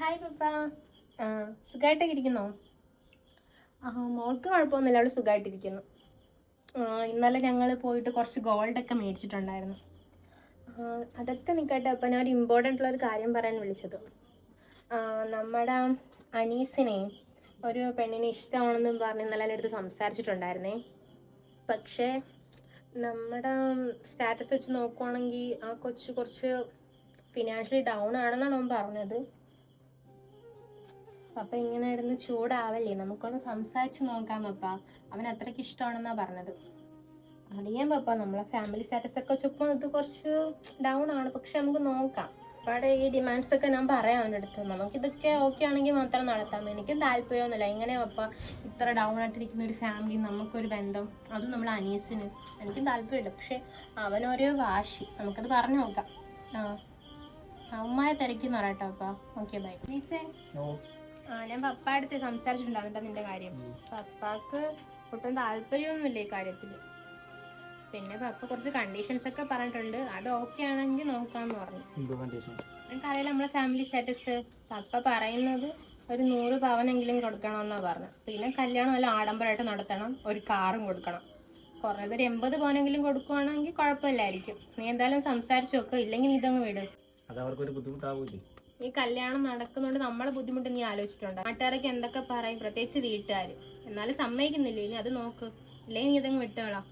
Hi പപ്പ. സുഖമായിട്ടൊക്കെ ഇരിക്കുന്നോ? മോൾക്ക് കുഴപ്പമൊന്നുമില്ല, അവൾ സുഖമായിട്ടിരിക്കുന്നു. ഇന്നലെ ഞങ്ങൾ പോയിട്ട് കുറച്ച് ഗോൾഡൊക്കെ മേടിച്ചിട്ടുണ്ടായിരുന്നു. അതൊക്കെ നിൽക്കട്ടെ. അപ്പം ഞാൻ ഒരു ഇമ്പോർട്ടൻ്റ് ഉള്ളൊരു കാര്യം പറയാൻ വിളിച്ചത്. നമ്മുടെ അനീസിനെ ഒരു പെണ്ണിനെ ഇഷ്ടമാണെന്നും പറഞ്ഞ് ഇന്നലെ എൻ്റെ അടുത്ത് സംസാരിച്ചിട്ടുണ്ടായിരുന്നേ. പക്ഷേ നമ്മുടെ സ്റ്റാറ്റസ് വെച്ച് നോക്കുവാണെങ്കിൽ ആ കൊച്ച് കുറച്ച് ഫിനാൻഷ്യലി ഡൗൺ ആണെന്നാണ് അവൻ പറഞ്ഞത്. അപ്പം ഇങ്ങനെ ഇടുന്ന് ചൂടാവല്ലേ, നമുക്കൊന്ന് സംസാരിച്ച് നോക്കാം പപ്പ. അവൻ അത്രയ്ക്ക് ഇഷ്ടമാണെന്നാണ് പറഞ്ഞത്. അറിയാം പപ്പ, നമ്മളെ ഫാമിലി സ്റ്റാറ്റസ് ഒക്കെ വെച്ചപ്പോൾ ഇത് കുറച്ച് ഡൗൺ ആണ്. പക്ഷെ നമുക്ക് നോക്കാം. അപ്പാടെ ഈ ഡിമാൻഡ്സ് ഒക്കെ ഞാൻ പറയാം അവൻ്റെ അടുത്ത്. നമുക്കിതൊക്കെ ഓക്കെ ആണെങ്കിൽ മാത്രം നടത്താം. എനിക്കും താല്പര്യമൊന്നുമില്ല. എങ്ങനെ പപ്പ ഇത്ര ഡൗൺ ആയിട്ടിരിക്കുന്ന ഒരു ഫാമിലി, നമുക്കൊരു ബന്ധം, അതും നമ്മൾ അനീസിന്. എനിക്കും താല്പര്യമില്ല. പക്ഷെ അവനൊരു വാശി, നമുക്കത് പറഞ്ഞു നോക്കാം. അമ്മയെ തിരക്കിന്ന് പറയട്ടോ പപ്പ. Okay bye. അനീസേ, ഞാൻ പപ്പ അടുത്ത് സംസാരിച്ചിട്ടുണ്ടാകും നിന്റെ കാര്യം. പപ്പാക്ക് ഒട്ടും താല്പര്യമൊന്നുമില്ല ഈ കാര്യത്തിൽ. പിന്നെ പപ്പ കുറച്ച് കണ്ടീഷൻസ് ഒക്കെ പറഞ്ഞിട്ടുണ്ട്. അത് ഓക്കെ ആണെങ്കിൽ നോക്കാന്ന് പറഞ്ഞു. നിനക്കറിയാലോ നമ്മളെ ഫാമിലി സ്റ്റാറ്റസ്. പപ്പ പറയുന്നത് ഒരു 100 പവനെങ്കിലും കൊടുക്കണമെന്നാണ് പറഞ്ഞത്. പിന്നെ കല്യാണം നല്ല ആഡംബരമായിട്ട് നടത്തണം, ഒരു കാറും കൊടുക്കണം. കുറഞ്ഞത് ഒരു 80 പവനെങ്കിലും കൊടുക്കുവാണെങ്കിൽ കുഴപ്പമില്ലായിരിക്കും. നീ എന്തായാലും സംസാരിച്ചു നോക്കുക. ഇല്ലെങ്കിൽ നീ ഇതങ്ങ് വിട്. ഈ കല്യാണം നടക്കുന്നുണ്ട്, നമ്മളെ ബുദ്ധിമുട്ട് നീ ആലോചിച്ചിട്ടുണ്ടോ? നാട്ടുകാരൊക്കെ എന്തൊക്കെ പറയും, പ്രത്യേകിച്ച് വീട്ടുകാർ. എന്നാലും സമ്മതിക്കുന്നില്ലേ? ഇനി അത് നോക്ക്. ഇല്ലെങ്കിൽ നീ ഇതങ്ങ് വിട്ടുകളാം.